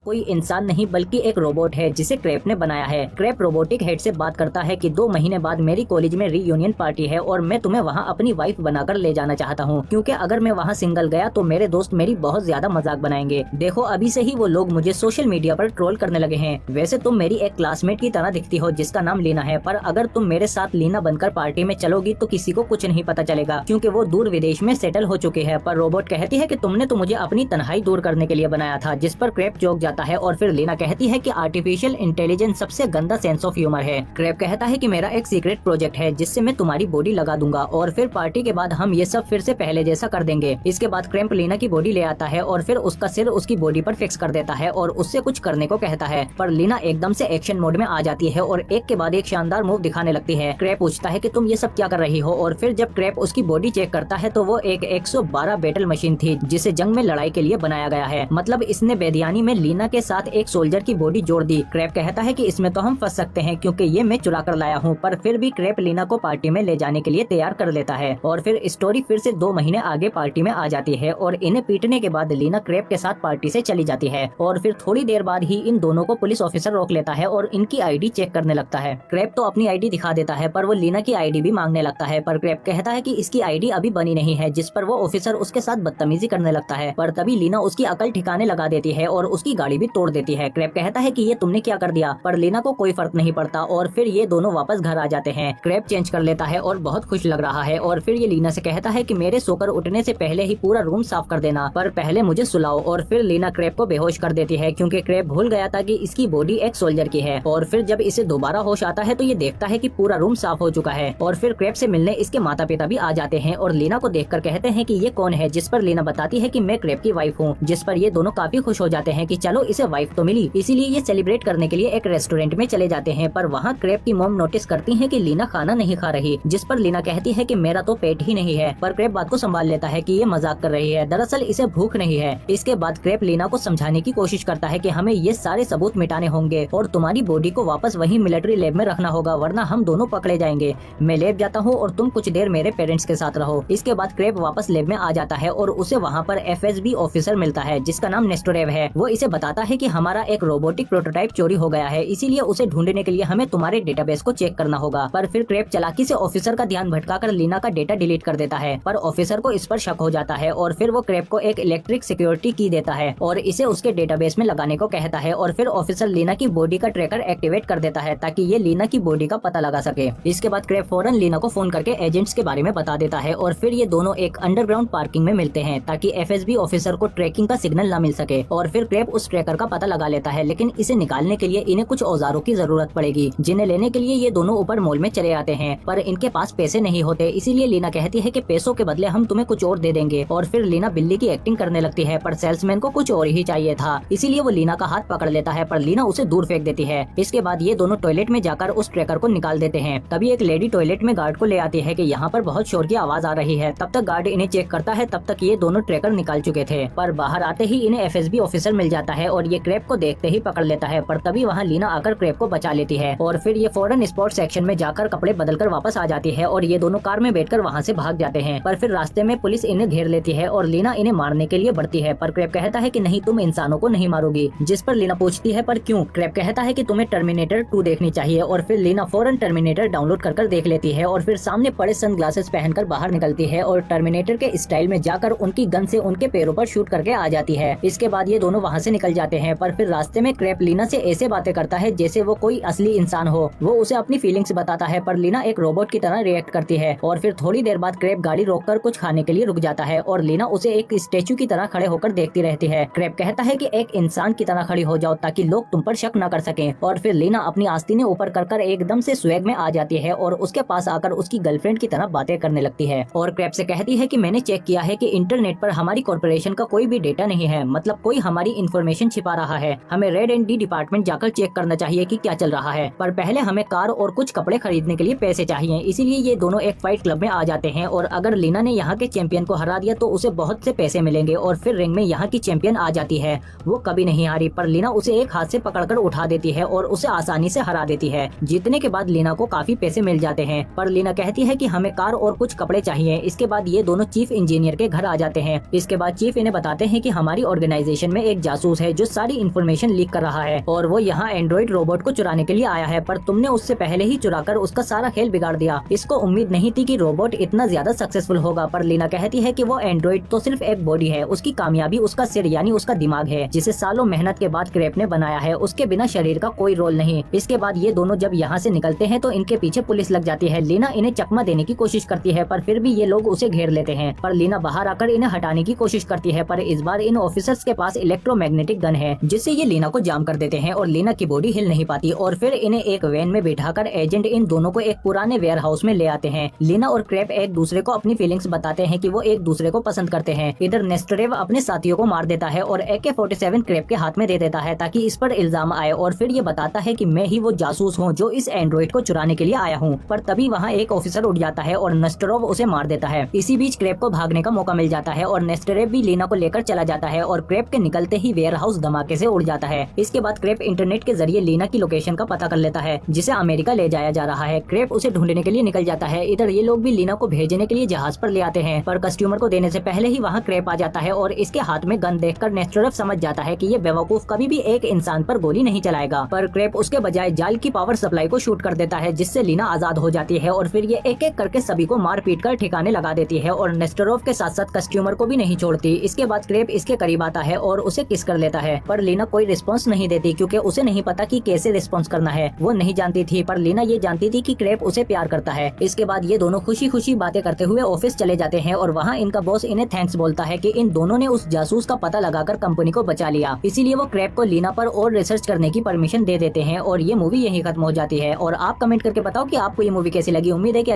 कोई इंसान नहीं बल्कि एक रोबोट है जिसे क्रेप ने बनाया है। क्रेप रोबोटिक हेड से बात करता है कि 2 महीने बाद मेरी कॉलेज में रीयूनियन पार्टी है और मैं तुम्हें वहाँ अपनी वाइफ बनाकर ले जाना चाहता हूँ, क्योंकि अगर मैं वहाँ सिंगल गया तो मेरे दोस्त मेरी बहुत ज्यादा मजाक बनाएंगे। देखो अभी से ही वो लोग मुझे सोशल मीडिया पर ट्रोल करने लगे हैं। वैसे तुम मेरी एक क्लासमेट की तरह दिखती हो जिसका नाम लीना है, पर अगर तुम मेरे साथ लीना बनकर पार्टी में चलोगी तो किसी को कुछ नहीं पता चलेगा, क्योंकि वो दूर विदेश में सेटल हो चुकी है। पर रोबोट कहती है कि तुमने तो मुझे अपनी तन्हाई दूर करने के लिए बनाया था, जिस पर क्रेप चौंक जाता है। और फिर लीना कहती है कि आर्टिफिशियल इंटेलिजेंस सबसे गंदा सेंस ऑफ ह्यूमर है। क्रेप कहता है कि मेरा एक सीक्रेट प्रोजेक्ट है जिससे मैं तुम्हारी बॉडी लगा दूंगा और फिर पार्टी के बाद हम ये सब फिर से पहले जैसा कर देंगे। इसके बाद क्रेप लीना की बॉडी ले आता है और फिर उसका सिर उसकी बॉडी पर फिक्स कर देता है और उससे कुछ करने को कहता है, पर लीना एकदम से एक्शन मोड में आ जाती है और एक के बाद एक शानदार मूव दिखाने लगती है। क्रेप पूछता है कि तुम ये सब क्या कर रही हो, और फिर जब क्रेप उसकी बॉडी चेक करता है तो वो एक 112 बैटल मशीन थी जिसे जंग में लड़ाई के लिए बनाया गया है। मतलब इसने बेदयानी में लीना के साथ एक सोल्जर की बॉडी जोड़ दी। क्रेप कहता है कि इसमें तो हम फंस सकते हैं क्योंकि ये मैं चुरा कर लाया हूँ, पर फिर भी क्रेप लीना को पार्टी में ले जाने के लिए तैयार कर लेता है। और फिर स्टोरी फिर से 2 महीने आगे पार्टी में आ जाती है और इन्हें पीटने के बाद लीना क्रेप के साथ पार्टी से चली जाती है। और फिर थोड़ी देर बाद ही इन दोनों को पुलिस ऑफिसर रोक लेता है और इनकी आईडी चेक करने लगता है। क्रेप तो अपनी आईडी दिखा देता है पर वो लीना की आईडी भी मांगने लगता है, पर क्रेप कहता है कि इसकी आईडी अभी बनी नहीं है, जिस पर वो ऑफिसर उसके साथ बदतमीजी करने लगता है। पर तभी लीना उसकी अकल ठिकाने लगा देती है और उसकी गाड़ी भी तोड़ देती है। क्रेप कहता है कि ये तुमने क्या कर दिया, पर लीना को कोई फर्क नहीं पड़ता और फिर ये दोनों वापस घर आ जाते हैं। क्रेप चेंज कर लेता है और बहुत खुश लग रहा है और फिर ये लीना से कहता है कि मेरे सोकर उठने से पहले ही पूरा रूम साफ कर देना, पर पहले मुझे सुलाओ। और फिर लीना क्रेप को बेहोश कर देती है क्योंकि क्रेप भूल गया था कि इसकी बॉडी एक सोल्जर की है। और फिर जब इसे दोबारा होश आता है तो ये देखता है कि पूरा रूम साफ हो चुका है। और फिर क्रेप से मिलने इसके माता पिता भी आ जाते हैं और लीना को देखकर कहते हैं कि ये कौन है, जिस पर लीना बताती है कि मैं क्रेप की वाइफ हूँ, जिस पर ये दोनों काफी खुश हो जाते हैं कि चलो इसे वाइफ तो मिली। इसीलिए ये सेलिब्रेट करने के लिए एक रेस्टोरेंट में चले जाते हैं, पर वहाँ क्रेप की मॉम नोटिस करती है कि लीना खाना नहीं खा रही, जिस पर लीना कहती है कि मेरा तो पेट ही नहीं है, पर क्रेप बात को संभाल लेता है कि ये मजाक कर रही है, दरअसल इसे भूख नहीं है। इसके बाद क्रेप लीना को समझाने की कोशिश करता है कि हमें ये सारे सबूत मिटाने होंगे और तुम्हारी बॉडी को वापस वही मिलिट्री लैब में रखना होगा, वरना हम दोनों पकड़े जाएंगे। मैं लैब जाता हूँ और तुम कुछ देर मेरे पेरेंट्स के साथ रहो। इसके बाद क्रेप वापस लैब में आ जाता है और उसे वहाँ पर FSB ऑफिसर मिलता है जिसका नाम नेस्टोरेव है। वो इसे बताता है कि हमारा एक रोबोटिक प्रोटोटाइप चोरी हो गया है, इसीलिए उसे ढूंढने के लिए हमें तुम्हारे डेटाबेस को चेक करना होगा। पर फिर क्रेप चालाकी से ऑफिसर का ध्यान भटकाकर लीना का डेटा डिलीट कर देता है, पर ऑफिसर को इस पर शक हो जाता है और फिर वो क्रेप को एक इलेक्ट्रिक सिक्योरिटी की देता है और इसे उसके डेटाबेस में लगाने को कहता है। और फिर ऑफिसर लीना की बॉडी का ट्रैकर एक्टिवेट कर देता है ताकि ये लीना की बॉडी का पता लगा सके। इसके बाद क्रेप फौरन लीना को फोन करके एजेंट्स के बारे में बता देता है और फिर ये दोनों एक अंडरग्राउंड पार्किंग में मिलते हैं ताकि FSB ऑफिसर को ट्रैकिंग का सिग्नल न मिल सके। और फिर क्रेप उस ट्रैकर का पता लगा लेता है, लेकिन इसे निकालने के लिए इन्हें कुछ औजारों की जरूरत पड़ेगी, जिन्हें लेने के लिए ये दोनों ऊपर मॉल में चले आते हैं, पर इनके पास पैसे नहीं होते। इसीलिए लीना कहती है कि पैसों के बदले हम तुम्हें कुछ और दे देंगे। और फिर लीना बिल्ली की एक्टिंग करने लगती है, पर सेल्समैन को कुछ और ही चाहिए था, इसीलिए वो लीना का हाथ पकड़ लेता है, पर लीना उसे दूर फेंक देती है। इसके बाद ये दोनों टॉयलेट में जाकर उस ट्रैकर को निकाल देते हैं। तभी एक लेडी टॉयलेट में गार्ड को ले आती है कि यहाँ पर बहुत शोर की आवाज आ रही है। तब तक गार्ड इन्हें चेक करता है, तब तक ये दोनों ट्रैकर निकाल चुके थे, पर बाहर आते ही इन्हें FSB ऑफिसर मिल जाता है और ये क्रेप को देखते ही पकड़ लेता है। पर तभी वहाँ लीना आकर क्रेप को बचा लेती है और फिर ये फौरन स्पोर्ट्स सेक्शन में जाकर कपड़े बदलकर वापस आ जाती है और ये दोनों कार में बैठकर वहाँ से भाग जाते हैं। पर फिर रास्ते में पुलिस इन्हें घेर लेती है और लीना इन्हें मारने के लिए बढ़ती है, पर क्रेप कहता है कि नहीं, तुम इंसानों को नहीं मारोगी, जिस पर लीना पूछती है पर क्यों। क्रेप कहता है कि तुम्हें टर्मिनेटर 2 देखनी चाहिए और फिर लीना फौरन टर्मिनेटर डाउनलोड कर देख लेती है और फिर सामने पड़े सनग्लासेस पहनकर बाहर निकलती है और टर्मिनेटर के स्टाइल में जाकर उनकी गन से उनके पैरों पर शूट करके आ जाती है। इसके बाद ये दोनों वहाँ से निकल जाते हैं, पर फिर रास्ते में क्रेप लीना से ऐसे बातें करता है जैसे वो कोई असली इंसान हो। वो उसे अपनी फीलिंग्स बताता है, पर लीना एक रोबोट की तरह रिएक्ट करती है। और फिर थोड़ी देर बाद क्रेप गाड़ी रोककर कुछ खाने के लिए रुक जाता है और लीना उसे एक स्टेचू की तरह खड़े होकर देखती रहती है। क्रेप कहता है कि एक इंसान की तरह खड़ी हो जाओ ताकि लोग तुम पर शक न कर सकें। और फिर लीना अपनी आस्तीनें ऊपर कर एकदम से स्वैग में आ जाती है और उसके पास आकर उसकी गर्लफ्रेंड की तरह बातें करने लगती है और क्रेप से कहती है कि मैंने चेक किया है कि इंटरनेट पर हमारी कॉर्पोरेशन का कोई भी डेटा नहीं है, मतलब कोई हमारी इन्फॉर्मेशन छिपा रहा है। हमें रेड एंड डी डिपार्टमेंट जाकर चेक करना चाहिए कि क्या चल रहा है, पर पहले हमें कार और कुछ कपड़े खरीदने के लिए पैसे चाहिए। इसीलिए ये दोनों एक फाइट क्लब में आ जाते हैं और अगर लीना ने यहाँ के चैंपियन को हरा दिया तो उसे बहुत से पैसे मिलेंगे। और फिर रिंग में यहाँ की चैंपियन आ जाती है, वो कभी नहीं हारी, पर लीना उसे एक हाथ से पकड़कर उठा देती है और उसे आसानी से हरा देती है। जीतने के बाद लीना को काफी पैसे मिल जाते हैं, पर लीना कहती है कि हमें कार और कुछ कपड़े चाहिए। इसके बाद ये दोनों चीफ इंजीनियर के घर आ जाते हैं। इसके बाद चीफ इन्हें बताते हैं कि हमारी ऑर्गेनाइजेशन में एक जासूस है जो सारी इन्फॉर्मेशन लीक कर रहा है और वो यहाँ एंड्रॉइड रोबोट को चुराने के लिए आया है, पर तुमने उससे पहले ही चुराकर उसका सारा खेल बिगाड़ दिया। इसको उम्मीद नहीं थी कि रोबोट इतना ज्यादा सक्सेसफुल होगा, पर लीना कहती है कि वो एंड्रॉइड तो सिर्फ एक बॉडी है, उसकी कामयाबी उसका सिर यानी उसका दिमाग है, जिसे सालों मेहनत के बाद क्रेप ने बनाया है, उसके बिना शरीर का कोई रोल नहीं। इसके बाद ये दोनों जब यहाँ से निकलते हैं तो इनके पीछे पुलिस लग जाती है। लीना इन्हें चकमा देने की कोशिश करती है, पर फिर भी ये लोग उसे घेर लेते हैं, पर लीना बाहर आकर इन्हें हटाने की कोशिश करती है, पर इस बार इन ऑफिसर्स के पास इलेक्ट्रोमैग्नेटिक गन है, जिससे ये लीना को जाम कर देते हैं और लीना की बॉडी हिल नहीं पाती। और फिर इन्हें एक वैन में बिठाकर एजेंट इन दोनों को एक पुराने वेयर हाउस में ले आते हैं। लीना और क्रेप एक दूसरे को अपनी फीलिंग्स बताते हैं कि वो एक दूसरे को पसंद करते हैं। इधर नेस्टरेव अपने साथियों को मार देता है और AK-47 क्रेप के हाथ में दे देता है ताकि इस पर इल्जाम आए, और फिर ये बताता है कि मैं ही वो जासूस हूँ जो इस एंड्रॉइड को चुराने के लिए आया हूँ। पर तभी वहाँ एक ऑफिसर उठ जाता है और नेस्टरोव उसे मार देता है। इसी बीच क्रेप को भागने का मौका मिल जाता है और नेस्टरेव भी लीना को लेकर चला जाता है और क्रेप के निकलते ही वेयर हाउस धमाके से उड़ जाता है। इसके बाद क्रेप इंटरनेट के जरिए लीना की लोकेशन का पता कर लेता है, जिसे अमेरिका ले जाया जा रहा है। क्रेप उसे ढूंढने के लिए निकल जाता है। इधर ये लोग भी लीना को भेजने के लिए जहाज पर ले आते हैं, पर कस्टमर को देने से पहले ही वहाँ क्रेप आ जाता है और इसके हाथ में गन देखकर नेस्टरोव समझ जाता है कि ये बेवकूफ कभी भी एक इंसान पर गोली नहीं चलाएगा। पर क्रेप उसके बजाय जाल की पावर सप्लाई को शूट कर देता है, जिससे लीना आजाद हो जाती है और फिर ये एक एक करके सभी को मार पीट कर ठिकाने लगा देती है और नेस्टरोव के साथ साथ कस्टमर को भी नहीं छोड़ती। इसके बाद क्रेप इसके करीब आता है और उसे किस कर लेता है, पर लीना कोई रिस्पॉन्स नहीं देती क्योंकि उसे नहीं पता कि कैसे रिस्पॉन्स करना है। वो नहीं जानती थी, पर लीना ये जानती थी कि क्रेप उसे प्यार करता है। इसके बाद ये दोनों खुशी खुशी बातें करते हुए ऑफिस चले जाते हैं और वहाँ इनका बॉस इन्हें थैंक्स बोलता है कि इन दोनों ने उस जासूस का पता लगाकर कंपनी को बचा लिया। इसीलिए वो क्रेप को लीना पर और रिसर्च करने की परमिशन दे देते हैं और ये मूवी यहीं खत्म हो जाती है। और आप कमेंट करके बताओ कि आपको ये मूवी कैसी लगी। उम्मीद है कि